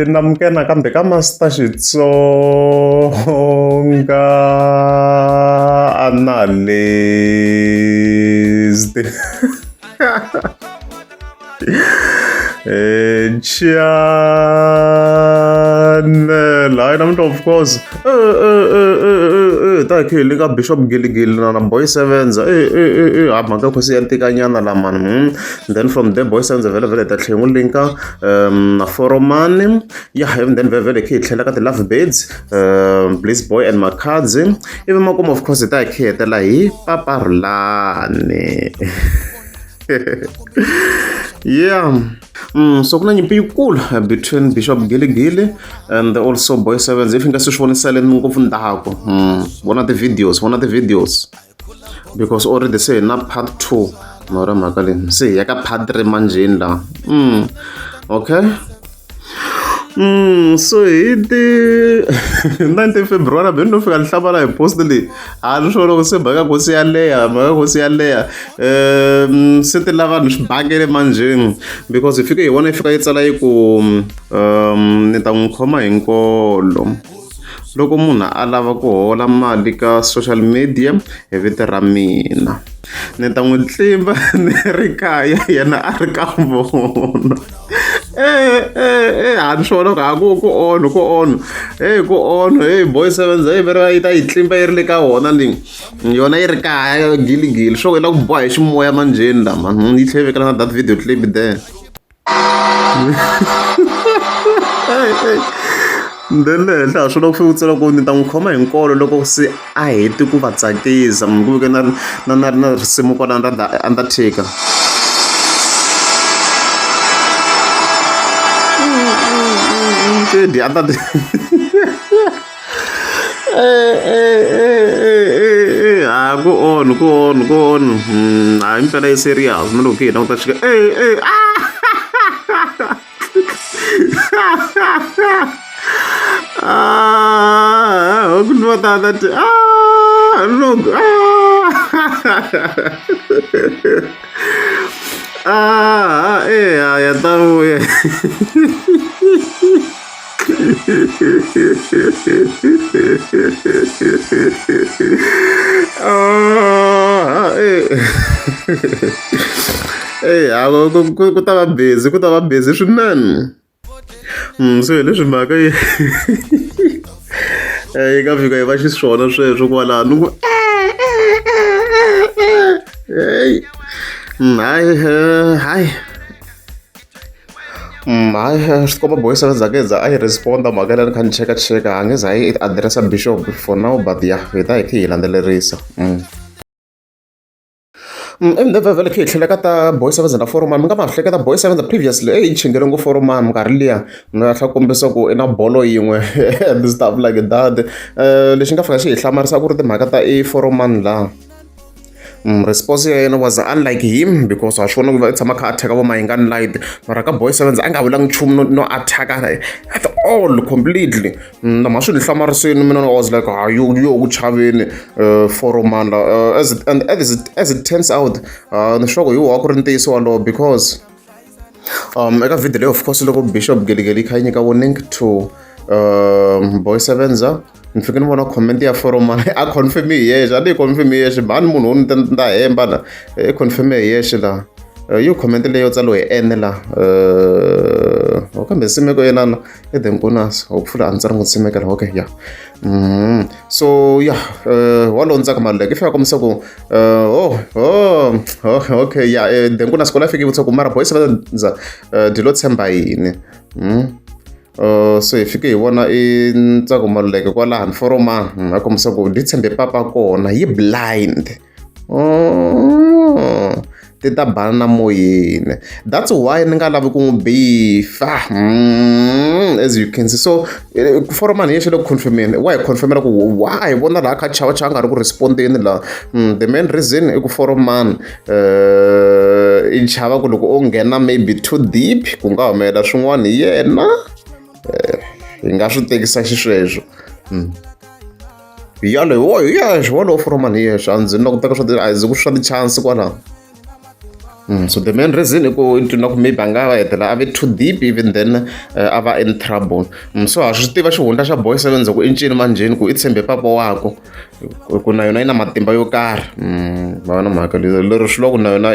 namukela nakambe ka Master Xitsonga analyst. Channel, I don't know, of course. Ta kheli ka Bishop Giligili na Boy Sevens. Mhaka khosi ya ntikanyana la man. Then from there Boy Sevens vele ta tlhengu linka na foromani. Yeah, and then vele ke tlhela ka the Love Birds, Bliss Boy and Makadzi. Even makomo of course ta khetela hi Paparlane. Yeah. So kuna nyimpi yikulu between Bishop Giligili and also Boy Sevens. If ingasishwonisele ngopfu ndako. One of the videos. Because already say na part 2. Mara makali. See, yaka part 3 manjini la. Okay. So the 19 February bendo fika lihlaba la postly alisho lo se baka kosi yaleya sithi lava nishibangele manje because ifike yona ifika itsala yiku nita ngikhoma hinkolo loko munhu a lava ku hola mali ka social media hi vito ra mina ni ta n'wi tlimba ni ri kaya yena a ri ka vona a swona ka ku on Boy Sevens vera yi ta yi tlimba yi ri le ka wona leyi yona yi ri kaya Giligili swo yi la ku boha hi ximoya manjeni lama yi tlhevekela na that video clip there. Then la swo loko fika tsela ku ni ta n'wi khoma hi nkolo loko se a heti ku va tsakisa ku vike na risimu kwalano ra Undertaker. The other go on. I'm very serious. No, okay, don't touch it. Look. Ya tahu ya. Ku tava busy swinene. So leswi mhaka yi nga fika yi va xiswona sweswo kwalano ku hayi swi komba Boy Sevens a yi responda mhaka leyi ni kha ni cheka a nge za yi addressa Bishop for now but yeah hi ta hi khe hi landzelerisa. Vele khe hi tlhela ka ta Boy Sevens na Foromani mi nga ma hleketa Boy Sevens previously yi chingele ngo Foromani minkarhi liya ni nga kombisa ku i na bolo yin'we and stuff like that. Lexi nga fika xi hi hlamarisa ku ri timhaka ta i Foromani laha. Response ya yena was unlike him because I shona ku va tshama kha attack vo Mayingani Light mara ka Boy Sevens a nga vulangi nchumu no attack at all completely. Na masho ni hlamarisini mina I was like yo ku chaveni Foromani as it turns out ni shoko hi wa ku ri ntiyiso walowo because eka video leyo of course loko Bishop Giligili kha yi nyika warning to Boy Sevens ni fike ni vona comment ya Foromani a confirm hi yexe a ni confirm hi yexe mani munhu ni ta hemba la i confirm hi yexe la yo comment leyo tsalo hi ene la kambe simeko yena i Denkunas hopefully a ndzi ri n'wi simekela okay yeah. So yeah walo ndzaka mali like ifika komisa ku okay yeah Denkunas kola fike vutsa ku mara Boy Sevens dilo tshemba yini. So hi fike hi vona i ntsako maluleke kwalani Foromani a kombisa ku di tshembe papa kona yi blind ti ta bana na moyeni. That's why ni nga lavi ku n'wi bifa as you can see. So Foromani yexe loko confirmeni wa hi confirmela ku why vona laha kha chava nga ri ku respondeni la the main reason i ku Foromani i chava ku loko o nghena maybe too deep ku nga humelela swin'wana hi yena hi nga swi tekisa xisweswo. Yalowo Foromani yexe a ndzi na ku teka swa a ndzi ku swa ti-chance kwalaho. So the main reason I ku into na ku maybe anga va hetela a ve too deep, even then a va in trouble. So a swi tiva xihundla xa boy 7 ku i ncini manjheni ku i tshembe papa wako ku na yona yi na matimba yo karhi. Va na mhaka lero swi loko na yona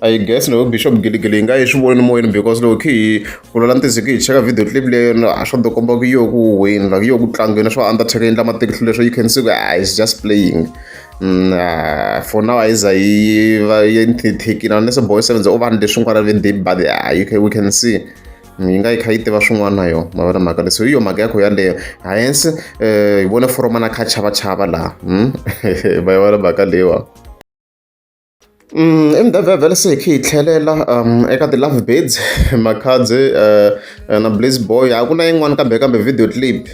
I guess no Bishop Giligili yi nga yi swi voni moyeni, because loko khi vula ntisi khi hi cheka video clip leyo a swo do komba ku yo ku wini, like yo ku tlangeni swa Undertaker endla matihlo leswo you can see it's just playing. For now I thekini unless a boy 7 over leswi nga ve deep, but we can see yi nga yi kha yi tiva swin'wana na yo ma vona mhaka leyi. So hi yo mhaka yakho yaleyo hence hi vone foromana kha chavachava laha va yi vona mhaka leyiwa. Vele se hi kha hi tlhelela eka ti-Love Birds, Makhadzi na Bliss Boy. A ku na yin'wana kambe video clip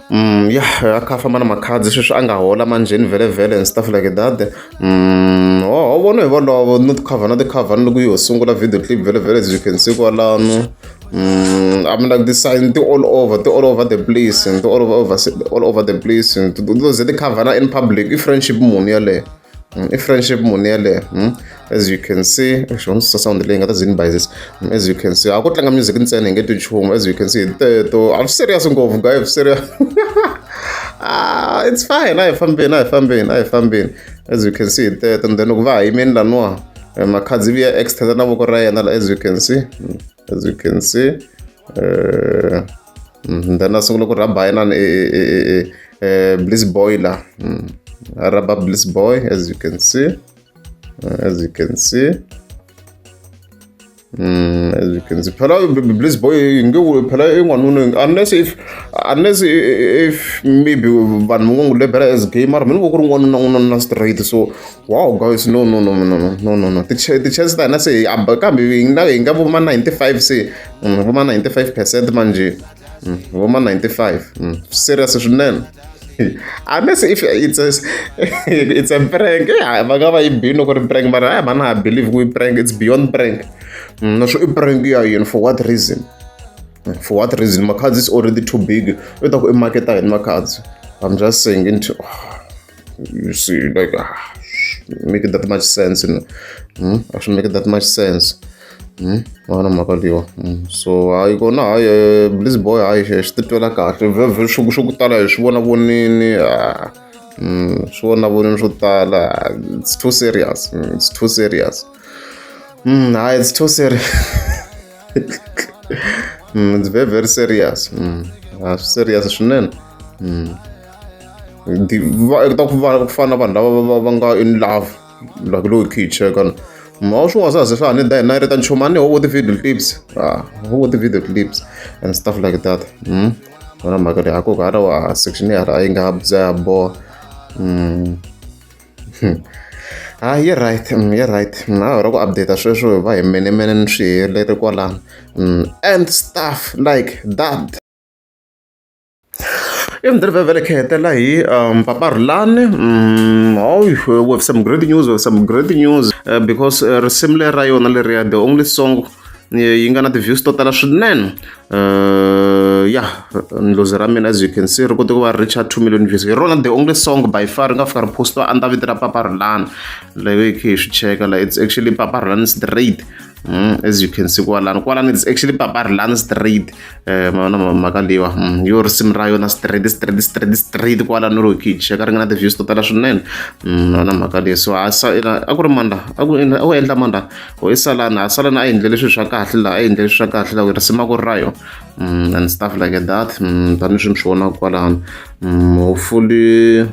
a kha famba na Makhadzi sweswi a nga hola manjheni vhele and stuff like that. Vona hi volovo no ti-cover na ti-cover loko yi ho sungula video clip vhele as you can see kwalano. I'm like this sign all over the place and all over the place, and those ti-cover na in public i friendship muni yaleyo. I-friendship muni yaleyo. As you can see, sound leyi nga ta zini by this. As you can see, a ku tlanga music ntsena hi nge twi nchumu. As you can see teto I'm serious ngopfu guy, serious. It's fine, a hi fambeni. As you can see teto, and then loko va ha yimeni laniwa Makhadzi vi ya extend na voko ra yena, as you can see, then a sungula ku rhaba yena Bliss Boy la. Rubber Bliss Boy, as you can see. Phela Bliss Boy phela unless if maybe vanhu ngo n'wi lebela as gay, mara mina ku ri n'wanuna na straight. So wow guys, no. Ti-chance ta hina se kambe hi nga voma 95 se voma 95% manje, voma 95 serious swinene. Unless if it's a prank, va nga va yi bini ku ri prank, mara I believe ku i prank, it's beyond prank. Naswo i prank ya yini, for what reason? Makhadzi is already too big. U ta ku i market in Makhadzi. I'm just saying into you see, like make it that much sense, you know. Actually make it that much sense. Vana mhaka leyiwa. So hayi kona hayi Bliss Boy hayi swi titwela kahle vhele swo ku tala hi swi vona vonini swo tala. It's too serious. It's too serious. It's very serious. Serious swinene. Ta ku fana vanhu lava va nga in love, like loko hi cheka ma swi nga se fane da na reta nchumani over the video clips and stuff like that. Vona mhaka leyi ako gara wa section ya a yi nga bya bo. You're right. Na ra ku update sweswo va hi mene swi herile kwalano and stuff like that. Even the vele khetela hi Papa Rhulani. We have some great news, because similar ra yona leriya, the only song yi nga na ti-views to tala swinene. Ndlozi ra mina, as you can see, ri kote ku va reach 2 million views. Hi rona the only song by far ri nga fika ri postiwa under vito ra Papa Rhulani. Like hi swi cheka, like it's actually Papa Rhulani straight. As you can see kwalano it's actually Papa Rhulani straight. Maona mhaka leyiwa yo risimu ra yona straight kwalano ro hi cheka ri nga na ti-views to tala swinene. Maona mhaka leyi. So a ku ri manda a ku endla manda o i Salani a endle leswi swa kahle laha risimu a ku ri ra yo and stuff like that. Tani swi mi swi vonaka kwalano hopefully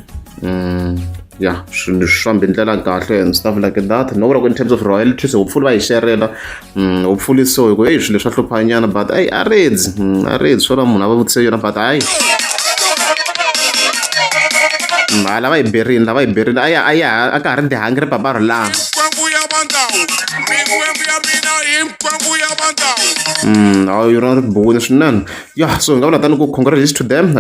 swilo swi fambe ndlela kahle and stuff like that. No vula ku in terms of royalties hopefully va hi sharela, hopefully so hi ku swilo swa hluphanyana, but a redzi swona munhu a va vutise yona, but hayi lava hi berile a ka ha ri dihangi ri Papa Rhulani. Yona ri bone swinene. So hi nga vula tani ku congratulations to them,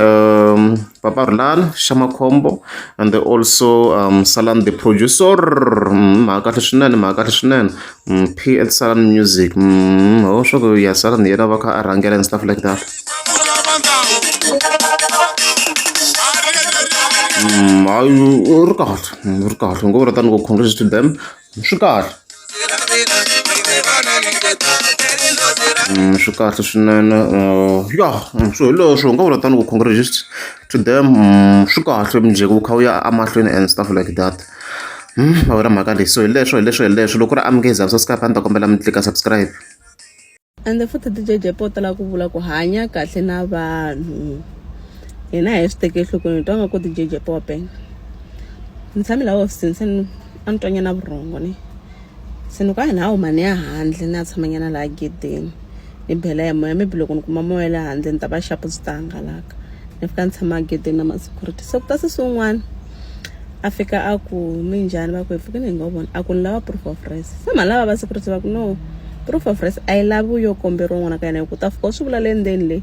Papa Rhulani, Shamakhombo, and also Salani the producer. Kahle swinene. PL Salani Music. Sure ku ya Salani yena va kha a rhangela and stuff like that. Ri kahle ngo vula tani ku congratulations to them. swi kahle swi kahle swinene ya so hi leswo u nga vula tani ku congratulations to them swi kahle mujeko wu kha wu ya amahlweni and stuff like that a wu ra mhaka leyi so hi leswo loko ku ri amukeza so Skype a ni ta kombela mi tlika subscribe ende futhi ti-JJ po tala ku vula ku hanya kahle na vanhu hina hi swi teke enhlokweni hi twa nga ku ti-JJ pope ni tshame laha hofisini se a ni twanyana vurhongo ni se ni ka hina a humani ya handle ni ya tshamanyana laha gedeni ni bela ya moya maybe loko ni kuma moya le handle ni ta va xapu byi ta hangalaka ni fika ni tshama gedeni na ma-security se ku ta sesi wun'wana a fika a ku minjhani va ku hi pfukeni hi nga vona a ku ni lava proof of res se mali lava va security va ku no proof of res a yi lavi yo komberiwa n'wana ka yena hi ku ta fika u swi vula le ndzeni leyi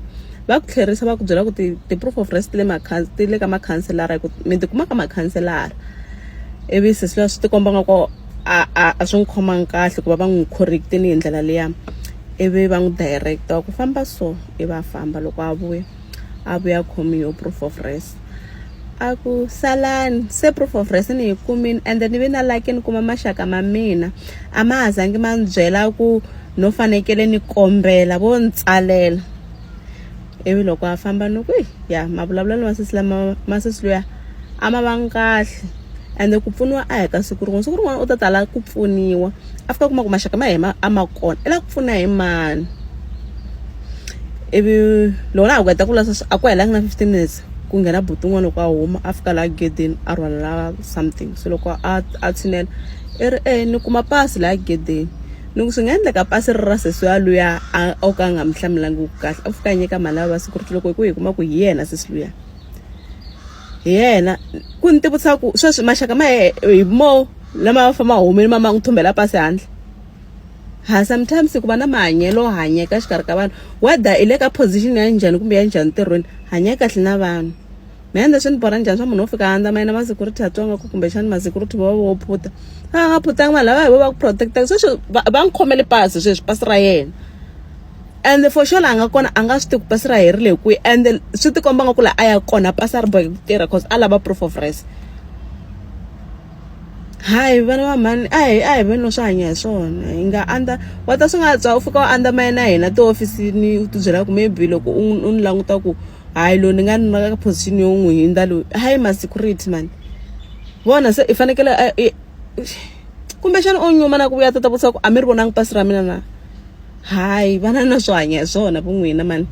va ku tlherisa va ku byela ku ti-proof of res ti le ka makhanselara hi ku mi tikuma ka makhanselara ivi se swi ti komba nga ku a swi n'wi khomangi kahle ku va n'wi correct-ini hi ndlela liya ivi va n'wi directa wa ku famba so ivi a famba loko a vuya khomi yo proof of res a ku salani se proof of res ni yi kumini and ni ve na like ni kuma maxaka ma mina a ma ha zangi ma ni byela ku no fanekele ni kombela vo ni tsalela ivi loko a famba ni ku ya mavulavulelo masesi luya a ma vangi kahle ende ku pfuniwa a hi ka siku rin'wana u ta tala ku pfuniwa a fika kuma ku maxaka ma hina a ma kona i la ku pfuna hi mani ivi lona a ku lasa a ku helangi na 15 minutes ku nghena buti n'wana loko a huma a fika laha gedeni a rhwalela something se loko a tshinela i ri ni kuma pasi laha gedeni ni ku swi nga endleka pasi ri ra sesi ya luya o ka a nga mi hlamulangi kahle a fika a nyika mali lava va security loko hi kuma ku hi yena sesi luya hi yena ku ni tivutisa ku sweswi maxaka ma hi mo lama va famba humeni mama n'wi thumbela pasi handle sometimes ku va na mahanyelo hanyeka xikarhi ka vanhu whether i le ka position ya njhani kumbe ya njhani ntirhweni hanya kahle na vanhu mi endla swi ni bora njhani swa munhu wo fika handza mayena ma-security atsonga ku kumbexani ma-security va vo phuta va nga phutanga vanhu lava hi vo va ku protectaka sweswi va n'wi khomele pasi sweswi pasi ra yena and for sure laha nga kona a nga swi tivi ku pasi ra herile hi kwihi and swi ti komba nga ku laha a ya kona pasi a ri boheki ku tirha cause a lava proof of res hayi vana va mhani a hi veni no swi hanya hi swona hi nga andza wa ta swi nga twa u fika u andza mayena hina tihofisini u ti byela ku maybe loko u ni languta ku hayi loyi ni nga ni ka position yo n'wi hindza loyi hayi ma-security mani vona se i fanekele kumbexana u nyuma na ku vuya ta vutisa ku a mi ri vonangi pasi ra mina na hayi vana na swo hanya hi swona vo n'wina mani